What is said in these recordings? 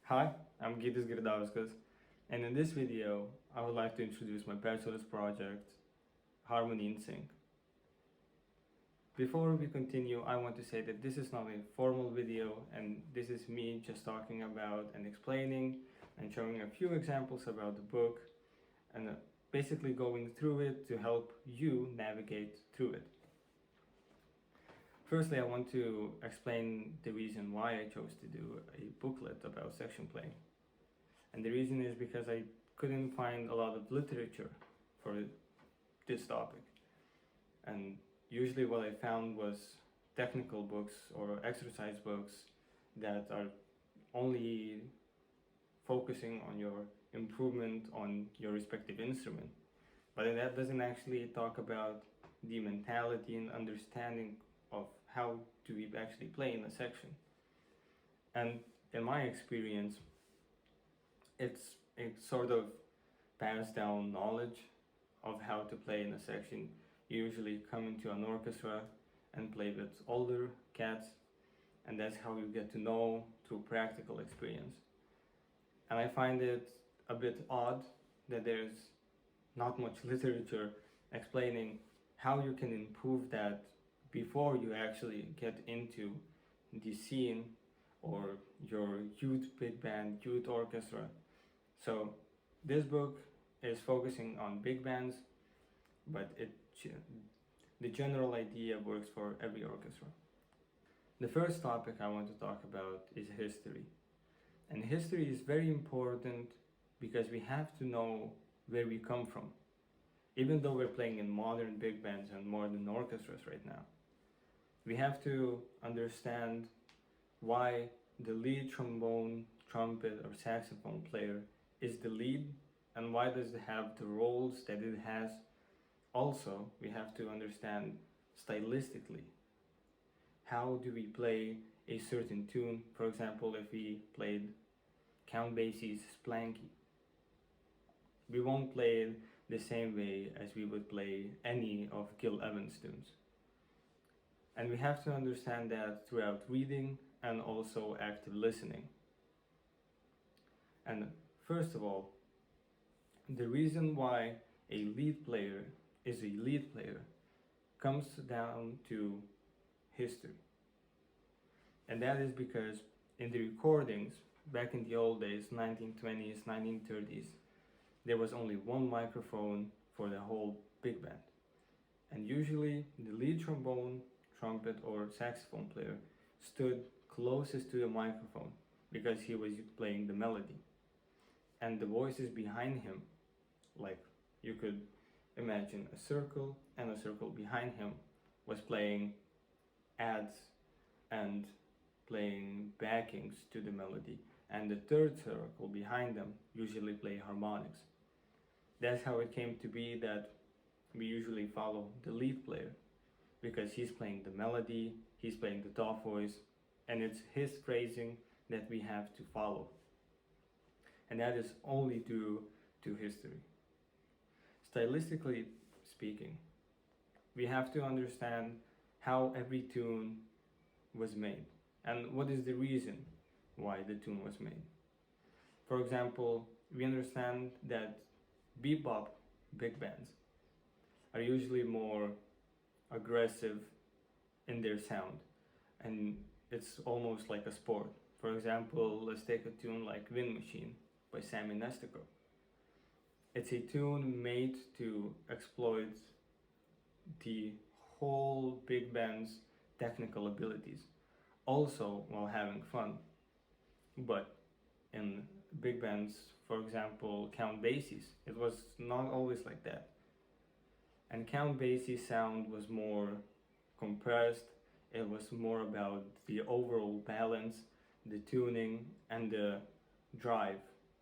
Hi, I'm Gytis Girdauskas, and in this video, I would like to introduce my bachelor's project, Harmony in Sync. Before we continue, I want to say that this is not a formal video, and this is me just talking about and explaining and showing a few examples about the book, and basically going through it to help you navigate through it. Firstly, I want to explain the reason why I chose to do a booklet about section playing. And the reason is because I couldn't find a lot of literature for this topic. And usually what I found was technical books or exercise books that are only focusing on your improvement on your respective instrument. But that doesn't actually talk about the mentality and understanding of how do we actually play in a section. And in my experience, it's a sort of passed down knowledge of how to play in a section. You usually come into an orchestra and play with older cats, and that's how you get to know through practical experience. And I find it a bit odd that there's not much literature explaining how you can improve that before you actually get into the scene or your youth big band, youth orchestra. So this book is focusing on big bands, but the general idea works for every orchestra. The first topic I want to talk about is history. And history is very important because we have to know where we come from. Even though we're playing in modern big bands and modern orchestras right now, we have to understand why the lead trombone, trumpet, or saxophone player is the lead and why does it have the roles that it has. Also, we have to understand stylistically how do we play a certain tune. For example, if we played Count Basie's Splanky, we won't play it the same way as we would play any of Gil Evans' tunes. And we have to understand that throughout reading and also active listening. And first of all, the reason why a lead player is a lead player comes down to history. And that is because in the recordings, back in the old days, 1920s, 1930s, there was only one microphone for the whole big band. And usually the lead trombone, trumpet, or saxophone player stood closest to the microphone because he was playing the melody. And the voices behind him, like you could imagine a circle, and a circle behind him was playing adds and playing backings to the melody, and the third circle behind them usually play harmonics. That's how it came to be that we usually follow the lead player because he's playing the melody, he's playing the top voice, and it's his phrasing that we have to follow. And that is only due to history. Stylistically speaking, we have to understand how every tune was made and what is the reason why the tune was made. For example, we understand that bebop big bands are usually more aggressive in their sound, and it's almost like a sport. For example, let's take a tune like Wind Machine by Sammy Nestico. It's a tune made to exploit the whole big band's technical abilities, also while having fun. But in big bands, for example, Count Basie's, it was not always like that. And Count Basie's sound was more compressed, it was more about the overall balance, the tuning, and the drive,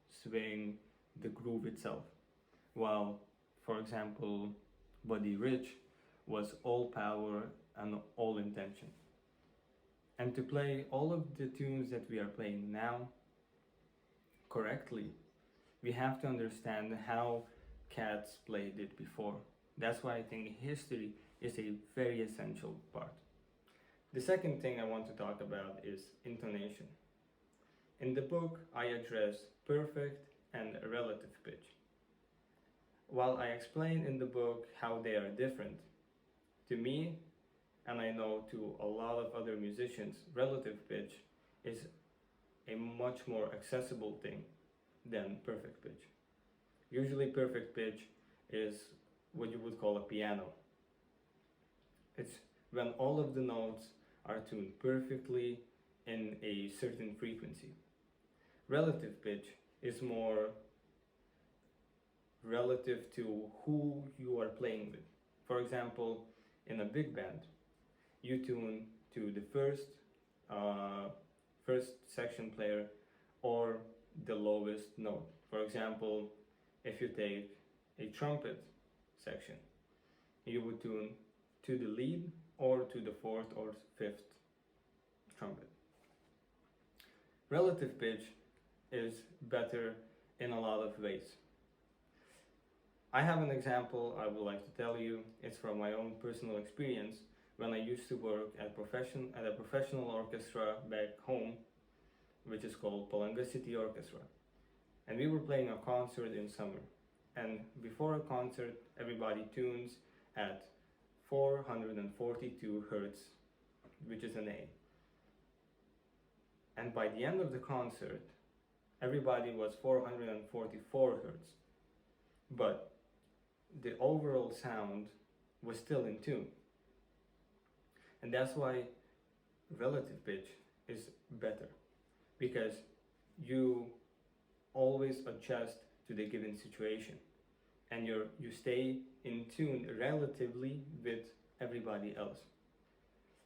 swing, the groove itself. While, for example, Buddy Rich was all power and all intention. And to play all of the tunes that we are playing now correctly, we have to understand how cats played it before. That's why I think history is a very essential part. The second thing I want to talk about is intonation. In the book, I address perfect and relative pitch. While I explain in the book how they are different, to me, and I know to a lot of other musicians, relative pitch is a much more accessible thing than perfect pitch. Usually, perfect pitch is what you would call a piano. It's when all of the notes are tuned perfectly in a certain frequency. Relative pitch is more relative to who you are playing with. For example, in a big band, you tune to the uh, first section player or the lowest note. For example, if you take a trumpet section, you would tune to the lead or to the fourth or fifth trumpet. Relative pitch is better in a lot of ways. I have an example I would like to tell you. It's from my own personal experience when I used to work at a professional orchestra back home, which is called Palanga City Orchestra. And we were playing a concert in summer. And before a concert, everybody tunes at 442 hertz, which is an A. And by the end of the concert, everybody was 444 hertz. But the overall sound was still in tune. And that's why relative pitch is better, because you always adjust to the given situation and you stay in tune relatively with everybody else.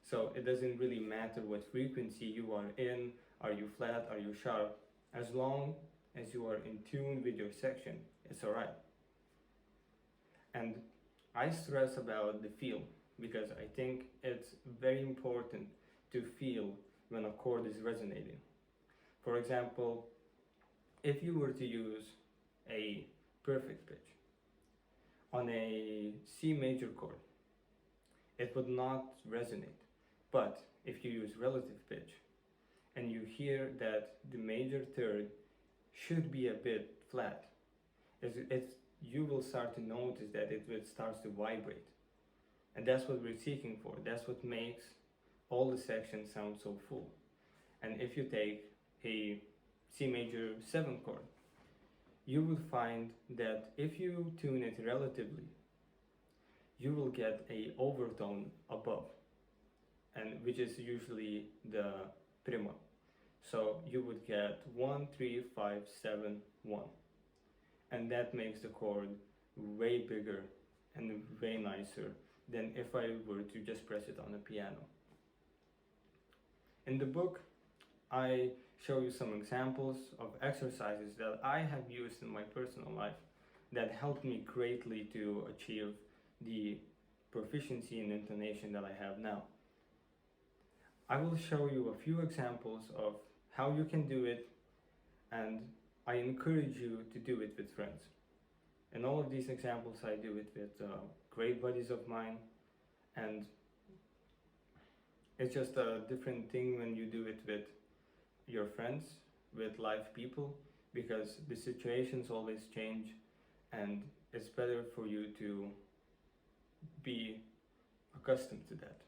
So it doesn't really matter what frequency you are in, are you flat, are you sharp, as long as you are in tune with your section, it's alright. And I stress about the feel because I think it's very important to feel when a chord is resonating. For example, if you were to use a perfect pitch on a C major chord, it would not resonate. But if you use relative pitch and you hear that the major third should be a bit flat, you will start to notice that it starts to vibrate. And that's what we're seeking for. That's what makes all the sections sound so full. And if you take a C major 7 chord, you will find that if you tune it relatively, you will get a overtone above, and which is usually the prima. So you would get 1, 3, 5, 7, 1. And that makes the chord way bigger and way nicer than if I were to just press it on a piano. In the book, I show you some examples of exercises that I have used in my personal life that helped me greatly to achieve the proficiency in intonation that I have now. I will show you a few examples of how you can do it, and I encourage you to do it with friends. In all of these examples, I do it with great buddies of mine, and it's just a different thing when you do it with your friends, with live people, because the situations always change, and it's better for you to be accustomed to that.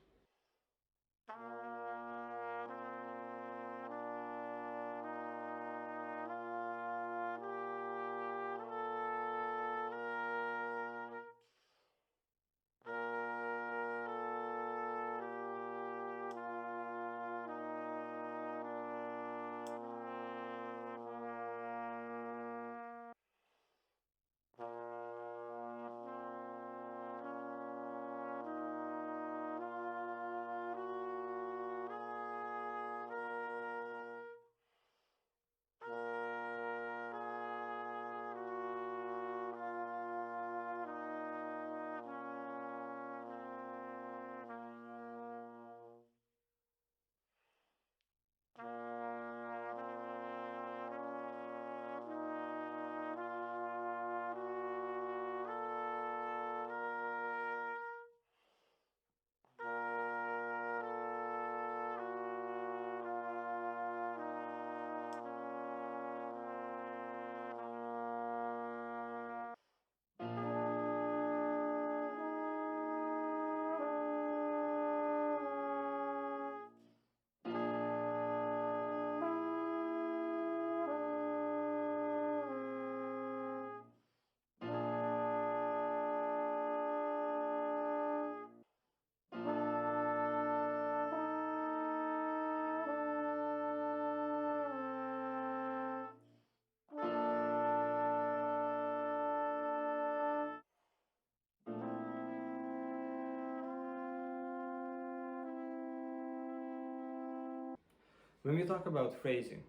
When we talk about phrasing,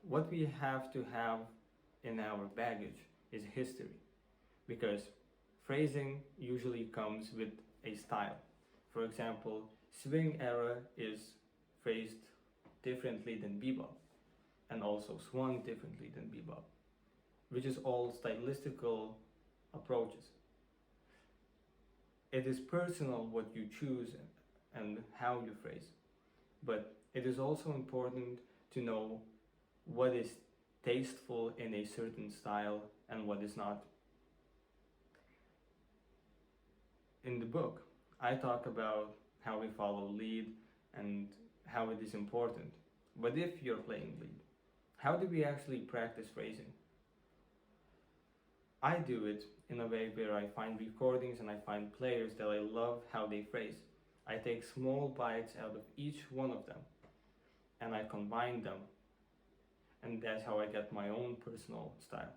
what we have to have in our baggage is history, because phrasing usually comes with a style. For example, swing era is phrased differently than bebop, and also swung differently than bebop, which is all stylistical approaches. It is personal what you choose and how you phrase, but it is also important to know what is tasteful in a certain style and what is not. In the book, I talk about how we follow lead and how it is important. But if you're playing lead, how do we actually practice phrasing? I do it in a way where I find recordings and I find players that I love how they phrase. I take small bites out of each one of them and I combine them, and that's how I get my own personal style.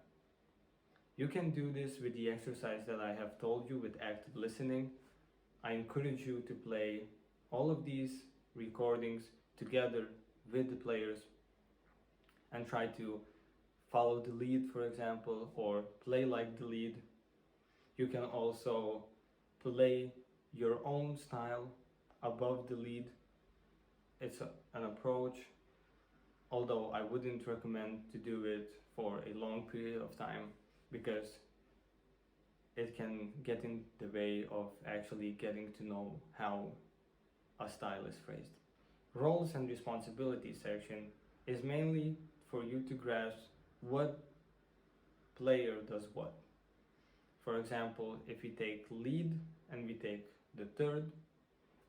You can do this with the exercise that I have told you with active listening. I encourage you to play all of these recordings together with the players and try to follow the lead, for example, or play like the lead. You can also play your own style above the lead. It's an approach, although I wouldn't recommend to do it for a long period of time because it can get in the way of actually getting to know how a style is phrased. Roles and responsibilities section is mainly for you to grasp what player does what. For example, if we take lead and we take the third,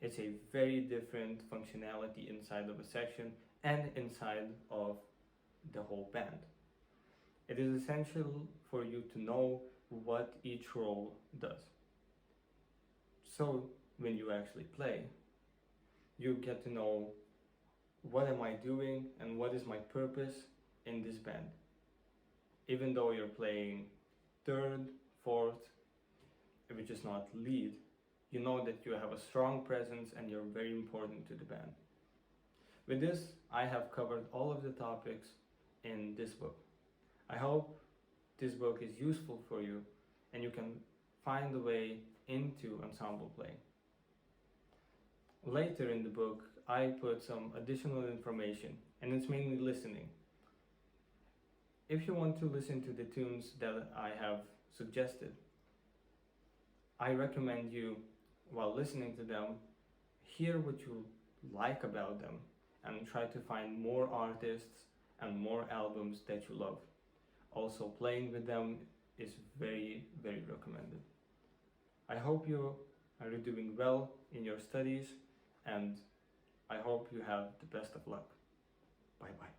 it's a very different functionality inside of a section and inside of the whole band. It is essential for you to know what each role does. So when you actually play, you get to know what am I doing and what is my purpose in this band. Even though you're playing third, fourth, which is not lead, you know that you have a strong presence and you're very important to the band. With this, I have covered all of the topics in this book. I hope this book is useful for you and you can find a way into ensemble playing. Later in the book, I put some additional information, and it's mainly listening. If you want to listen to the tunes that I have suggested, I recommend you, while listening to them, hear what you like about them and try to find more artists and more albums that you love. Also, playing with them is very, very recommended. I hope you are doing well in your studies, and I hope you have the best of luck. Bye bye.